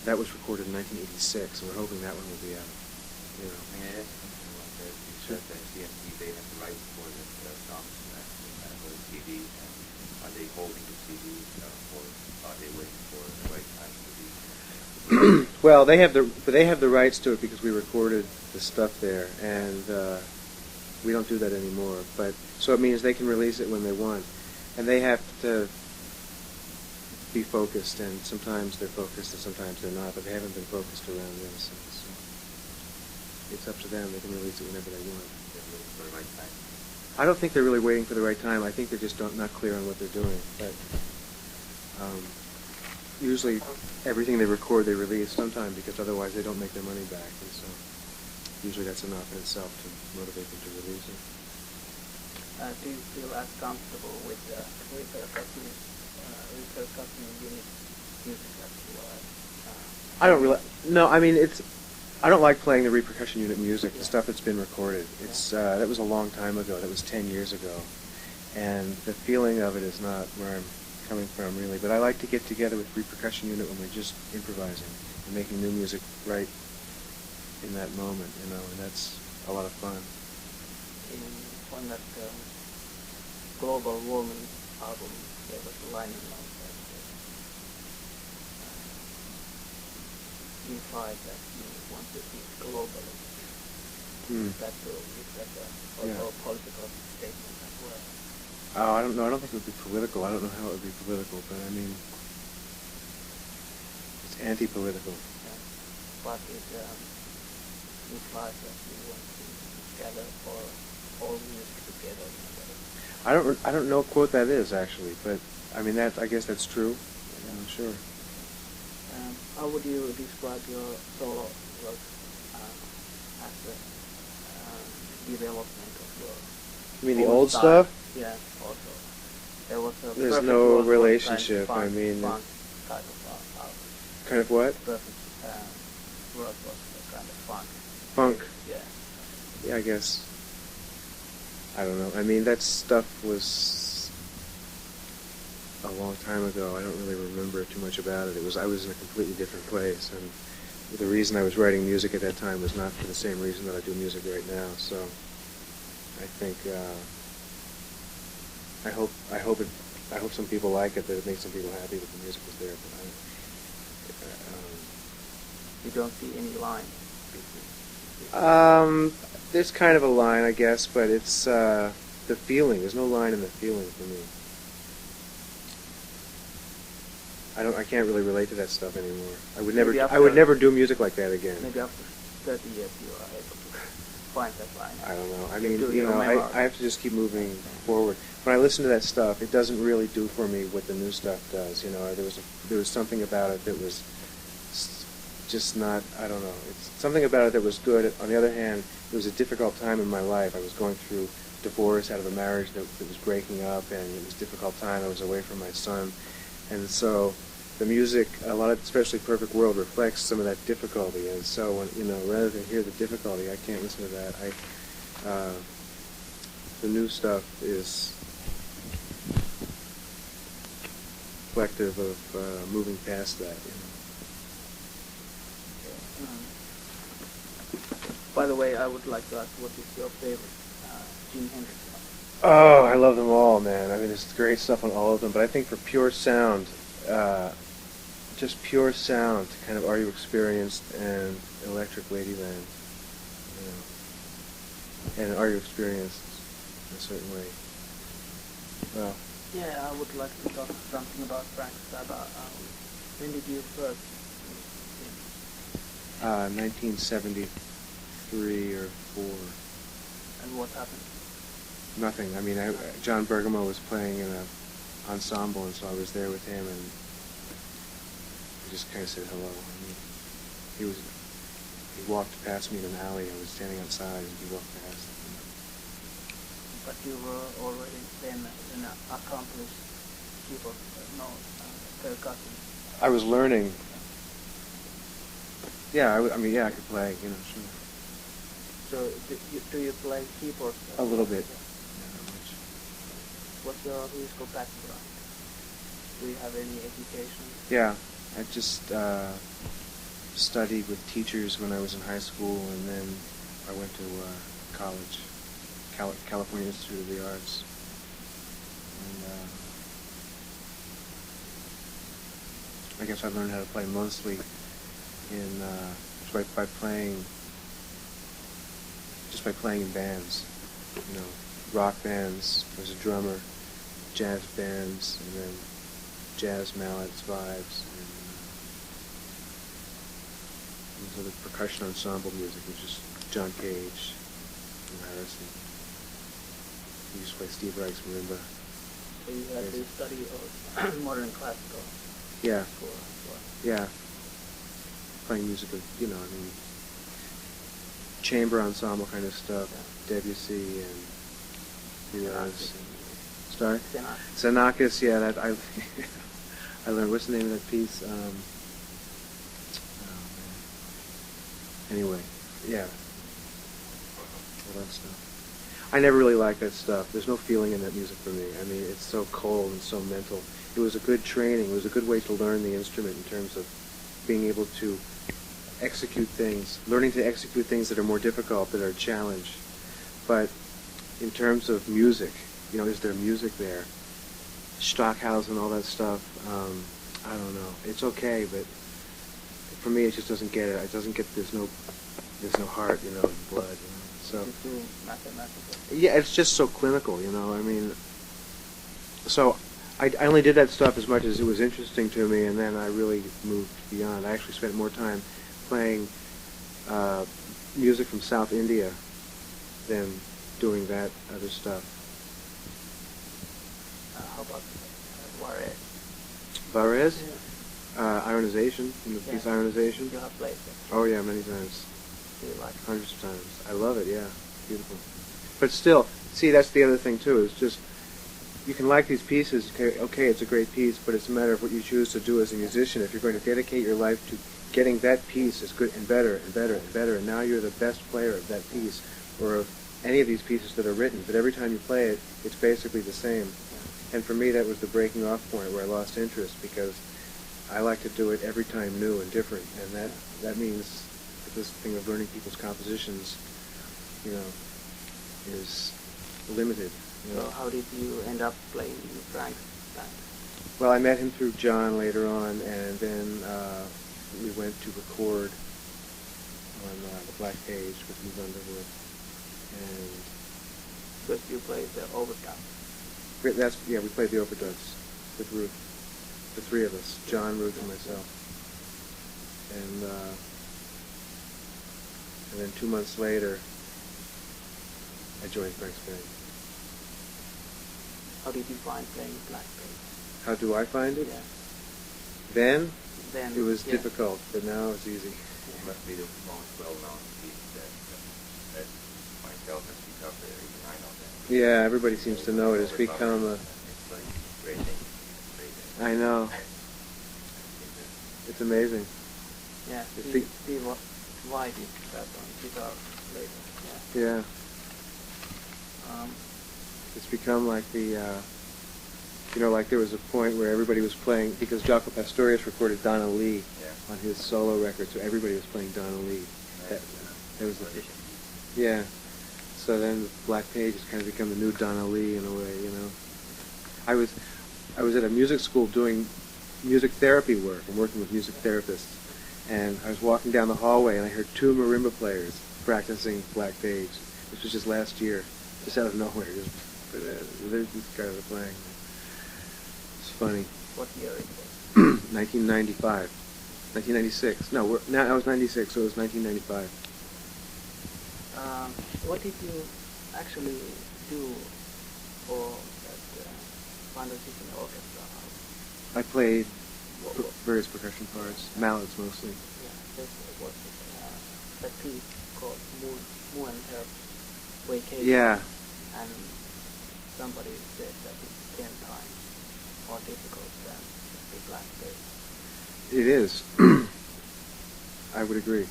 that was recorded in 1986, and we're hoping that one will be out. You know. Yeah, you said that CMT, they have the rights for the songs for the CD, and are they holding the CD, or are they waiting for the right time to be? Well, they have the rights to it because we recorded the stuff there, and we don't do that anymore. But so it means they can release it when they want, and they have to be focused. And sometimes they're focused, and sometimes they're not. But they haven't been focused around this. And so it's up to them. They can release it whenever they want. They're waiting for the right time. I don't think they're really waiting for the right time. I think they're just not clear on what they're doing. But usually everything they record they release sometime because otherwise they don't make their money back, and so usually that's enough in itself to motivate them to release it. Do you feel as comfortable with the repercussion unit music as you are? I don't really. No, I mean I don't like playing the repercussion unit music, the stuff that's been recorded. It's that was a long time ago. That was 10 years ago, and the feeling of it is not where I'm coming from really. But I like to get together with repercussion unit when we're just improvising and making new music right in that moment, you know, and that's a lot of fun. On that global warming album, there was a line in that implied that you want to think globally. Is that true? Is that also a political statement as well? Oh, I don't know. I don't think it would be political. I don't know how it would be political, but I mean, it's anti-political. Yeah. But it implies that you want to gather for all music together. I don't know what quote that is actually, but I mean I guess that's true. I'm sure. How would you describe your solo work as a development of your? You mean the old stuff? Yeah, also. There's no relationship. I mean, funk kind of what? Perfect work was kind of funk. Funk. Yeah. Yeah, I guess. I don't know. I mean, that stuff was a long time ago. I don't really remember too much about it. I was in a completely different place, and the reason I was writing music at that time was not for the same reason that I do music right now. So, I think I hope some people like it. That it makes some people happy that the music was there. But you don't see any line. There's kind of a line, I guess, but it's the feeling. There's no line in the feeling for me. I can't really relate to that stuff anymore. I would never do music like that again. Maybe after 30 years you are able to find that line. I don't know. I mean, I have to just keep moving forward. When I listen to that stuff, it doesn't really do for me what the new stuff does. You know, there was something about it that was just not. I don't know. It's something about it that was good. On the other hand, it was a difficult time in my life. I was going through divorce out of a marriage that was breaking up, and it was a difficult time. I was away from my son. And so the music, especially Perfect World, reflects some of that difficulty. And so, rather than hear the difficulty, I can't listen to that. The new stuff is reflective of moving past that. By the way, I would like to ask, what is your favorite Jimi Hendrix song? Oh, I love them all, man. I mean, there's great stuff on all of them, but I think for pure sound, just pure sound, kind of Are You Experienced and Electric Ladyland, and Are You Experienced in a certain way. Well. Yeah, I would like to talk something about Frank Zappa. When did you first sing? 1973 or 4. And what happened? Nothing. I mean, John Bergamo was playing in an ensemble, and so I was there with him, and I just kind of said hello. I mean, he walked past me in an alley. I was standing outside, and he walked past. But you were already then an accomplished keyboard, percussionist. I was learning. Yeah, I could play, sure. So, do you play keyboard? A little bit. What's your musical background? Do you have any education? Yeah, I just studied with teachers when I was in high school, and then I went to college, California Institute of the Arts. And I guess I learned how to play mostly in by playing in bands, you know, rock bands. There was a drummer, jazz bands, and then jazz ballads, vibes, and so the percussion ensemble music, which is John Cage and Harrison. We used to play Steve Reich's marimba. So you had to study modern classical. Yeah. Score as well. Yeah. Playing music of, you know, I mean, chamber ensemble kind of stuff. Yeah. Debussy and who else? Xenakis. Sorry? Xenakis, yeah, that I I learned. What's the name of that piece? Oh man. Anyway, yeah. All that stuff. I never really liked that stuff. There's no feeling in that music for me. I mean, it's so cold and so mental. It was a good training. It was a good way to learn the instrument in terms of being able to execute things, learning to execute things that are more difficult, that are a challenge. But in terms of music, you know, is there music there? Stockhausen, all that stuff, I don't know. It's okay, but for me, it just doesn't get it. It doesn't get, there's no heart, you know, blood, you know. So, It's too mathematical. yeah, it's just so clinical, you know. I mean, so I only did that stuff as much as it was interesting to me, and then I really moved beyond. I actually spent more time playing music from South India than doing that other stuff. How about Juarez? Varese? Yeah. Ionization, in the piece Ionization. You have played it. Oh yeah, many times. Do you like it? Hundreds of times. I love it, yeah. Beautiful. But still, see, that's the other thing too, is just, you can like these pieces, okay, it's a great piece, but it's a matter of what you choose to do as a musician. If you're going to dedicate your life to getting that piece as good and better and better and better, and now you're the best player of that piece, or of any of these pieces that are written, but every time you play it, it's basically the same. And for me, that was the breaking off point where I lost interest, because I like to do it every time new and different, and that means that this thing of learning people's compositions, you know, is limited. You know? So how did you end up playing in Frank's band? Well, I met him through John later on, and then we went to record on the Black Page with Eve Underwood, and Because you played the overdub. we played the overdubs with Ruth, the three of us, John, Ruth, and myself, and then 2 months later, I joined Frank's band. How did you find playing Black Page? How do I find it? Yeah. Then Then it was yeah. difficult, but now it's easy. It must be the most well-known piece that myself has picked up there, even I know that. Yeah, everybody seems to know it. It's become a... It's like great thing. I know. It's amazing. Yeah, It's Steve Vai did that on guitar later. Yeah. Yeah. It's become like the, you know, like there was a point where everybody was playing, because Jaco Pastorius recorded Donna Lee on his solo record, so everybody was playing Donna Lee. That was the, yeah. So then Black Page has kind of become the new Donna Lee in a way, you know. I was at a music school doing music therapy work and working with music therapists, and I was walking down the hallway and I heard two marimba players practicing Black Page. This was just last year, just out of nowhere. These guys are playing. It's funny. What year it was? 1995. 1996. No, I was 96, so it was 1995. What did you actually do for that London Symphony Orchestra? I played various percussion parts, mallets mostly. Yeah, this was that piece called Moon and Herb Vacation. Yeah. And somebody said that it's 10 times more difficult than the Black Page. It is. I would agree.